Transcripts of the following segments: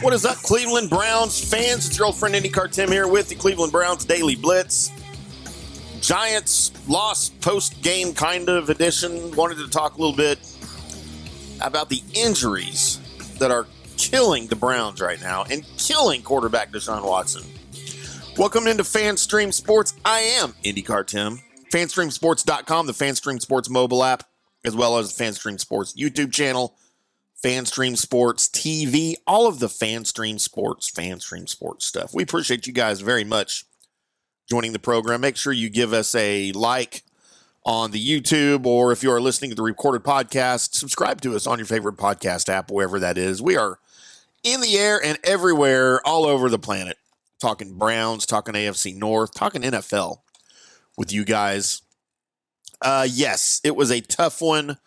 What is up, Cleveland Browns fans? It's your old friend IndyCar Timm here with the Cleveland Browns Daily Blitz. Giants lost post-game kind of edition. Wanted to talk a little bit about the injuries that are killing the Browns right now and killing quarterback Deshaun Watson. Welcome into FanStream Sports. I am IndyCar Timm. FanStreamSports.com, the FanStream Sports mobile app, as well as the FanStream Sports YouTube channel, FanStream Sports TV, all of the FanStream Sports stuff. We appreciate you guys very much joining the program. Make sure you give us a like on the YouTube, or if you are listening to the recorded podcast, subscribe to us on your favorite podcast app, wherever that is. We are in the air and everywhere, all over the planet, talking Browns, talking AFC North, talking NFL with you guys. Yes, it was a tough one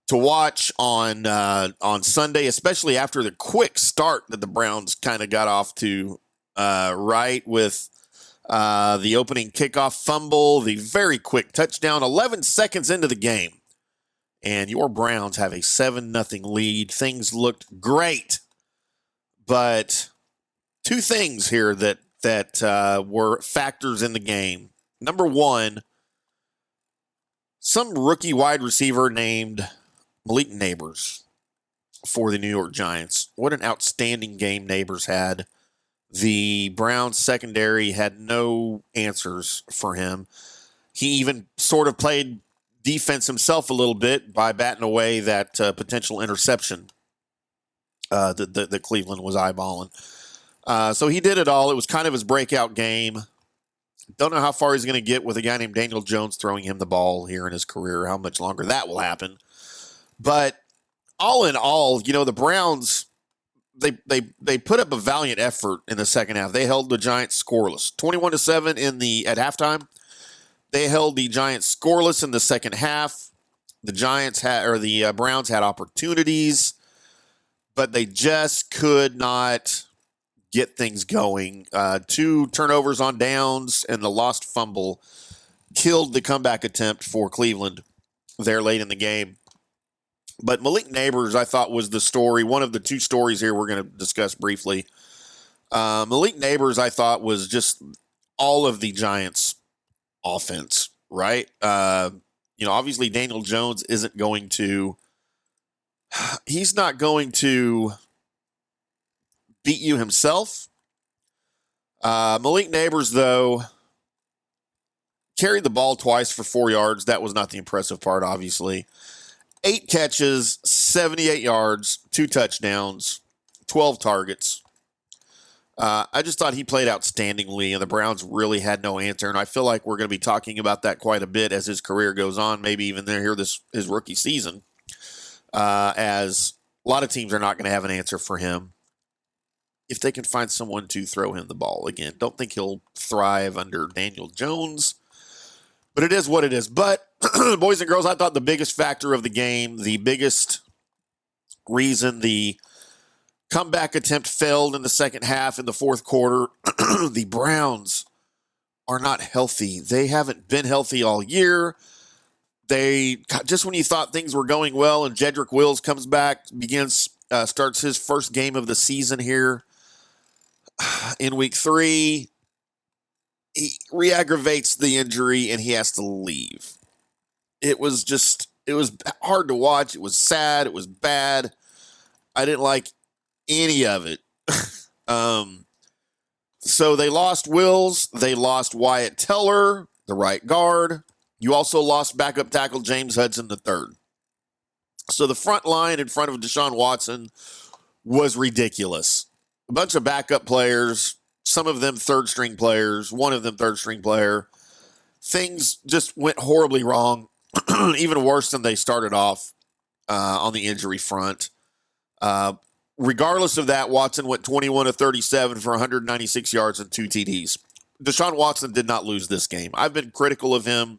to watch on Sunday, especially after the quick start that the Browns kind of got off to, right, with the opening kickoff fumble, the very quick touchdown, 11 seconds into the game, and your Browns have a 7-0 lead. Things looked great, but two things here that were factors in the game. Number one, some rookie wide receiver named Malik Neighbors for the New York Giants. What an outstanding game Neighbors had. The Browns secondary had no answers for him. He even sort of played defense himself a little bit by batting away that potential interception that Cleveland was eyeballing. So he did it all. It was kind of his breakout game. Don't know how far he's going to get with a guy named Daniel Jones throwing him the ball here in his career, how much longer that will happen. But all in all, you know, the Browns, they put up a valiant effort in the second half. They held the Giants scoreless, 21-7 at halftime. They held the Giants scoreless in the second half. The Browns had opportunities, but they just could not get things going. 2 turnovers on downs and the lost fumble killed the comeback attempt for Cleveland there late in the game. But Malik Neighbors, I thought, was the story. One of the two stories here we're going to discuss briefly. Malik Neighbors, I thought, was just all of the Giants' offense, right? Obviously Daniel Jones isn't going to – he's not going to beat you himself. Malik Neighbors, though, carried the ball twice for 4 yards. That was not the impressive part, obviously. 8 catches, 78 yards, 2 touchdowns, 12 targets. I just thought he played outstandingly, and the Browns really had no answer. And I feel like we're going to be talking about that quite a bit as his career goes on, maybe even his rookie season, as a lot of teams are not going to have an answer for him if they can find someone to throw him the ball again. Don't think he'll thrive under Daniel Jones, but it is what it is. But, boys and girls, I thought the biggest factor of the game, the biggest reason the comeback attempt failed in the second half in the fourth quarter, the Browns are not healthy. They haven't been healthy all year. Just when you thought things were going well and Jedrick Wills comes back, starts his first game of the season here in week 3, he re-aggravates the injury and he has to leave. It was hard to watch. It was sad. It was bad. I didn't like any of it. So they lost Wills. They lost Wyatt Teller, the right guard. You also lost backup tackle James Hudson III. So the front line in front of Deshaun Watson was ridiculous. A bunch of backup players, some of them third-string players, one of them third-string player. Things just went horribly wrong, even worse than they started off on the injury front. Regardless of that, Watson went 21-37 for 196 yards and 2 TDs. Deshaun Watson did not lose this game. I've been critical of him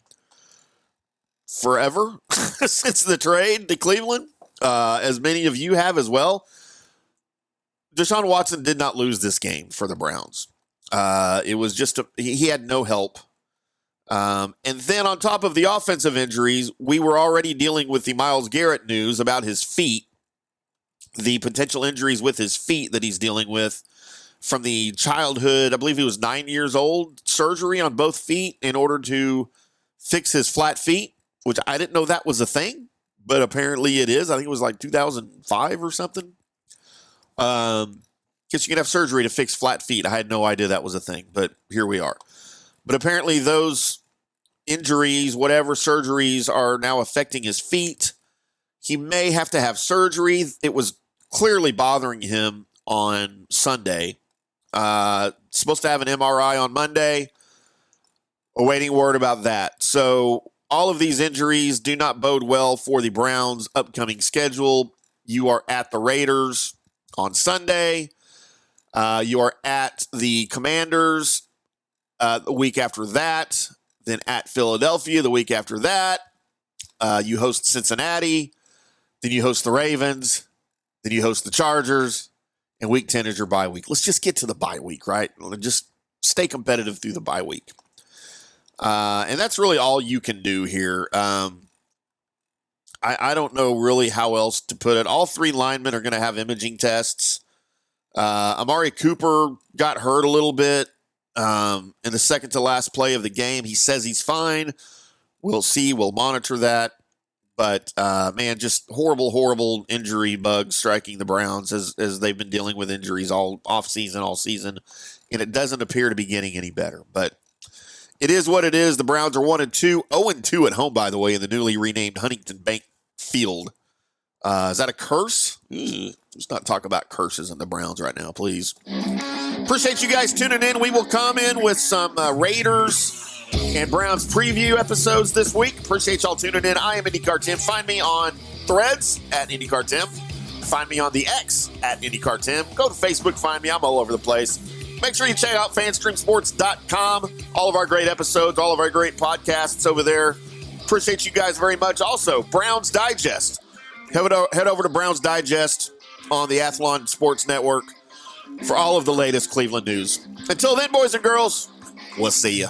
forever since the trade to Cleveland, as many of you have as well. Deshaun Watson did not lose this game for the Browns. It was just he had no help. And then on top of the offensive injuries, we were already dealing with the Myles Garrett news about his feet. the potential injuries with his feet that he's dealing with from the childhood. I believe he was 9 years old, surgery on both feet in order to fix his flat feet, which I didn't know that was a thing, but apparently it is. I think it was like 2005 or something. Guess you can have surgery to fix flat feet. I had no idea that was a thing, but here we are. But apparently those injuries, whatever surgeries, are now affecting his feet. He may have to have surgery. It was clearly bothering him on Sunday. Supposed to have an MRI on Monday. Awaiting word about that. So all of these injuries do not bode well for the Browns' upcoming schedule. You are at the Raiders on Sunday. You are at the Commanders the week after that. Then at Philadelphia the week after that. You host Cincinnati. Then you host the Ravens. Then you host the Chargers. And week 10 is your bye week. Let's just get to the bye week, right? Just stay competitive through the bye week. And that's really all you can do here. I don't know really how else to put it. All three linemen are going to have imaging tests. Amari Cooper got hurt a little bit in the second to last play of the game. He says he's fine. We'll see. We'll monitor that. But, man, just horrible injury bugs striking the Browns as they've been dealing with injuries all offseason, all season. And it doesn't appear to be getting any better. But it is what it is. The Browns are 1-2. 0-2 at home, by the way, in the newly renamed Huntington Bank Field. Is that a curse? Let's not talk about curses in the Browns right now, please. Appreciate you guys tuning in. We will come in with some Raiders and Browns preview episodes this week. Appreciate y'all tuning in. I am IndyCar Timm. Find me on Threads at IndyCar Timm. Find me on the X at IndyCar Timm. Go to Facebook, find me. I'm all over the place. Make sure you check out fanstreamsports.com. All of our great episodes, all of our great podcasts over there. Appreciate you guys very much. Also, Browns Digest. Head over to Browns Digest on the Athlon Sports Network for all of the latest Cleveland news. Until then, boys and girls, we'll see you.